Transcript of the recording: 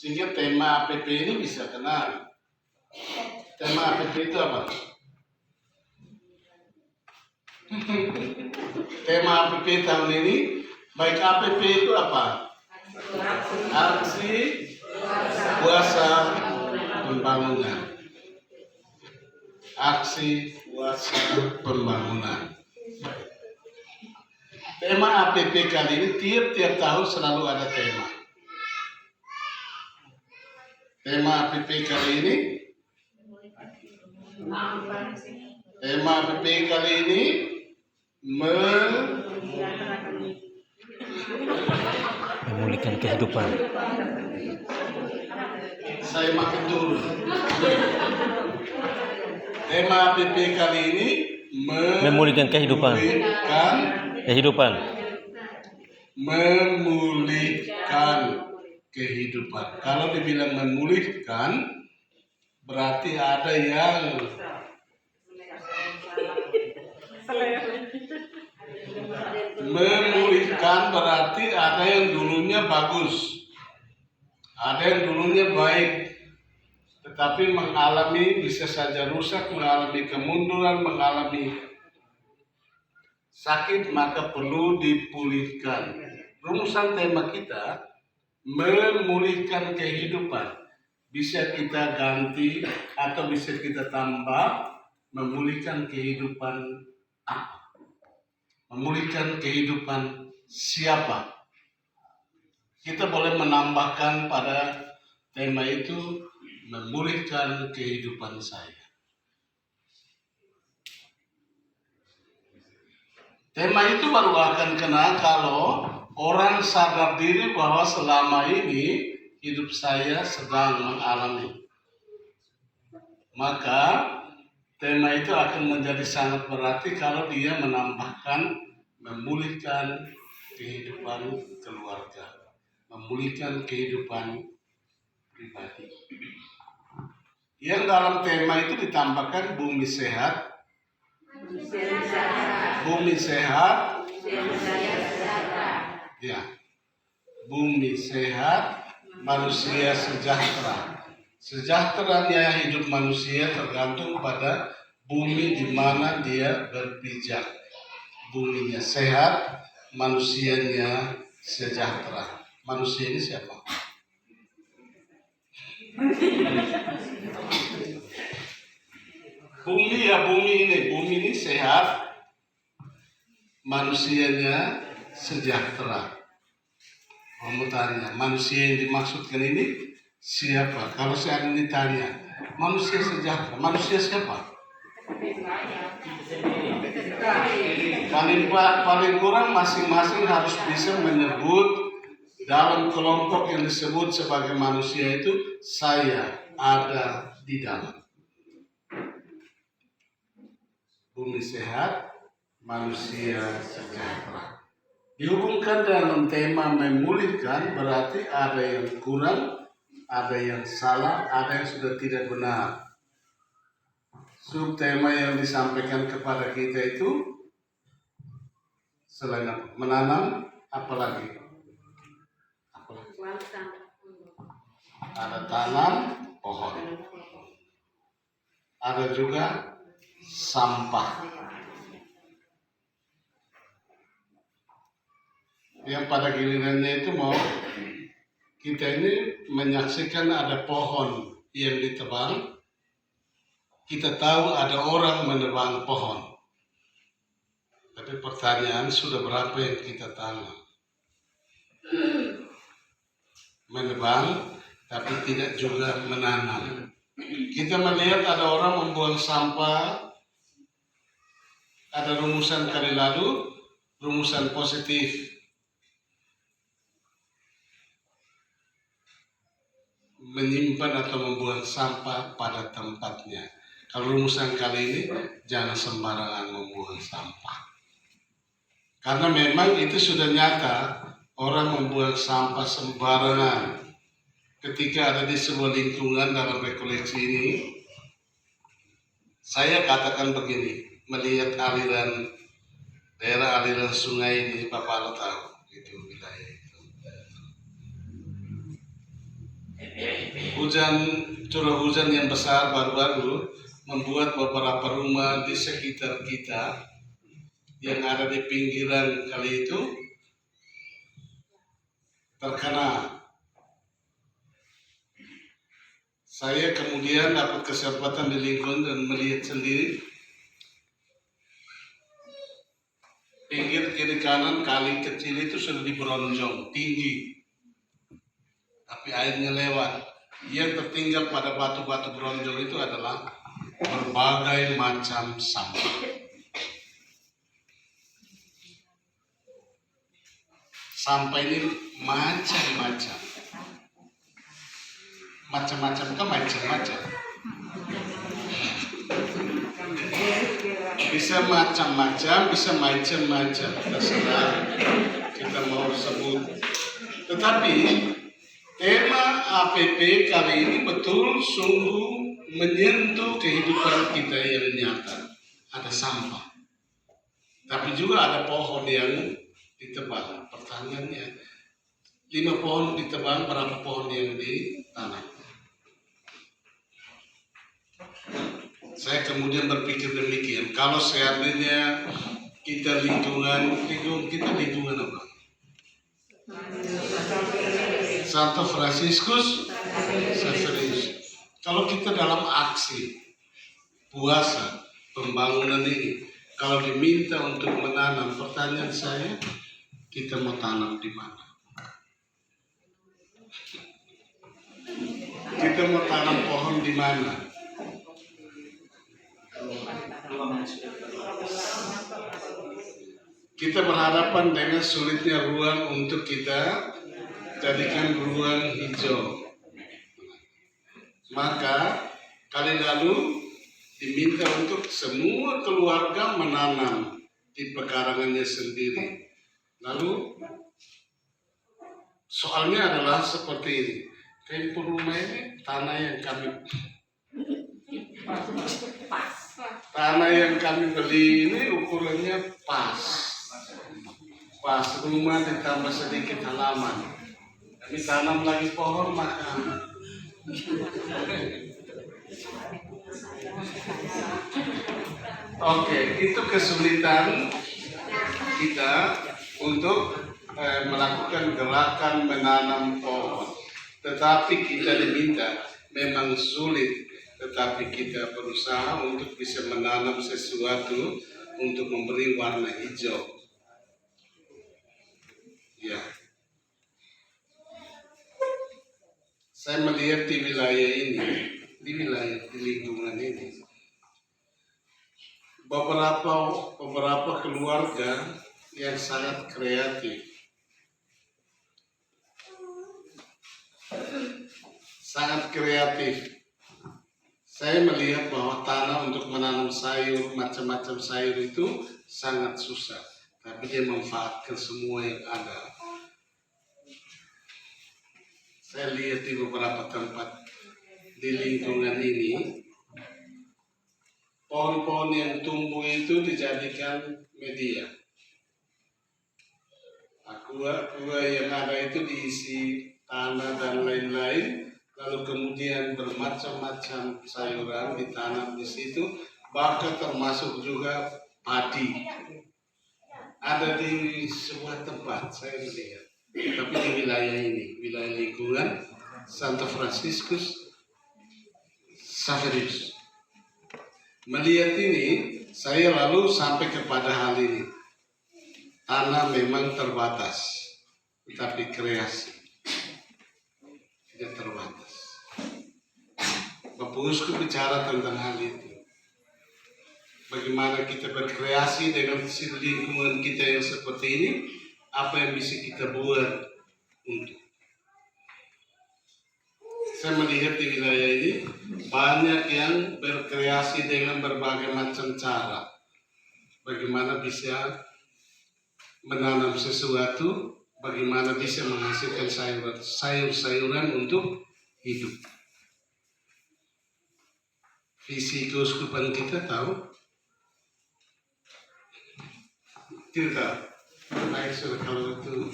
Sehingga tema APP ini bisa kenal. Tema APP itu apa? Tema APP tahun ini, baik APP itu apa? Aksi Puasa Pembangunan. Aksi Puasa Pembangunan. Tema APP kali ini tiap-tiap tahun selalu ada tema. Tema APP kali ini, memulihkan kehidupan. Saya makin turun. Tema APP kali ini Memulihkan kehidupan. Memulihkan kehidupan. Kalau dibilang memulihkan, berarti ada yang berarti ada yang dulunya bagus, ada yang dulunya baik, tetapi bisa saja rusak, mengalami kemunduran, mengalami sakit, maka perlu dipulihkan. Rumusan tema kita memulihkan kehidupan. Bisa kita ganti atau bisa kita tambah memulihkan kehidupan apa? Memulihkan kehidupan siapa? Kita boleh menambahkan pada tema itu memulihkan kehidupan saya. Tema itu baru akan kena kalau orang sadar diri bahwa selama ini hidup saya sedang mengalami. Maka tema itu akan menjadi sangat berarti kalau dia menambahkan memulihkan kehidupan keluarga, memulihkan kehidupan pribadi. Yang dalam tema itu ditambahkan bumi sehat, ya, bumi sehat, manusia sejahtera. Sejahteranya hidup manusia tergantung pada bumi di mana dia berpijak. Buminya sehat, manusianya sejahtera. Manusia ini siapa? Bumi ini sehat, manusianya sejahtera. Kamu tanya, manusia yang dimaksudkan ini siapa? Kalau saya ditanya, manusia sejahtera, manusia siapa? Paling kurang masing-masing harus bisa menyebut dalam kelompok yang disebut sebagai manusia itu, saya ada di dalam. Bumi sehat, manusia sejahtera. Dihubungkan dalam tema memulihkan berarti ada yang kurang, ada yang salah, ada yang sudah tidak benar. Subtema yang disampaikan kepada kita itu selain menanam, apalagi? Ada tanam pohon. Ada juga sampah. Yang pada gilirannya itu mau kita ini menyaksikan ada pohon yang ditebang, kita tahu ada orang menebang pohon. Tapi pertanyaan, sudah berapa yang kita tanam? Menebang, tapi tidak juga menanam. Kita melihat ada orang membuang sampah, ada rumusan kali lalu, rumusan positif. Menyimpan atau membuang sampah pada tempatnya. Kalau rumusan kali ini, jangan sembarangan membuang sampah. Karena memang itu sudah nyata, orang membuang sampah sembarangan. Ketika ada di sebuah lingkungan dalam rekoleksi ini, saya katakan begini, melihat daerah aliran sungai di Papalo tahu, itu wilayah itu. curah hujan yang besar baru-baru membuat beberapa rumah di sekitar kita yang ada di pinggiran kali itu terkena. Saya kemudian dapat kesempatan di lingkungan dan melihat sendiri pinggir kiri kanan kali kecil itu sudah diberonjong tinggi, tapi airnya lewat. Yang tertinggal pada batu-batu beronjong itu adalah berbagai macam sampah. Sampah ini macam-macam. Macam-macam kan macam-macam. Bisa macam-macam, bisa macam-macam. Terserah kita mau sebut. Tetapi tema APP kali ini betul sungguh menyentuh kehidupan kita yang nyata. Ada sampah. Tapi juga ada pohon yang ditebang. Pertanyaannya, 5 pohon ditebang, berapa pohon yang ditanam? Saya kemudian berpikir demikian, kalau seandainya kita lingkungan kita lingkungan apa? Santo Fransiskus Xaverius. Kalau kita dalam aksi puasa pembangunan ini, kalau diminta untuk menanam, pertanyaan saya, kita mau tanam di mana? Kita mau tanam pohon di mana? Kita berhadapan dengan sulitnya ruang untuk kita jadikan ruang hijau. Maka kali lalu diminta untuk semua keluarga menanam di pekarangannya sendiri. Lalu soalnya adalah seperti ini. Kayak rumah ini tanah yang kami beli ini ukurannya pas rumah ditambah sedikit halaman. Kami tanam lagi pohon maka oke, itu kesulitan kita untuk melakukan gerakan menanam pohon. Tetapi kita diminta, memang sulit, tetapi kita berusaha untuk bisa menanam sesuatu untuk memberi warna hijau. Ya. Saya melihat di wilayah ini, di lingkungan ini, beberapa keluarga yang sangat kreatif, Saya melihat bahwa tanah untuk menanam sayur, macam-macam sayur itu sangat susah, tapi dia memanfaatkan semua yang ada. Saya lihat di beberapa tempat di lingkungan ini, pohon-pohon yang tumbuh itu dijadikan media. Aqua yang ada itu diisi tanah dan lain-lain, lalu kemudian bermacam-macam sayuran ditanam di situ, bahkan termasuk juga padi. Ada di sebuah tempat saya melihat, tapi di wilayah ini, wilayah lingkungan Santo Fransiskus Xaverius. Melihat ini, saya lalu sampai kepada hal ini. Tanah memang terbatas, tetapi kreasi tidak terbatas. Bapak Uskup bicara tentang hal itu. Bagaimana kita berkreasi dengan lingkungan kita yang seperti ini, apa yang bisa kita buat untuk. Saya melihat di wilayah ini banyak yang berkreasi dengan berbagai macam cara. Bagaimana bisa menanam sesuatu, bagaimana bisa menghasilkan sayur-sayuran untuk hidup. Visi keuskupan kita tahu? Tidak. Baik, sudah kalau itu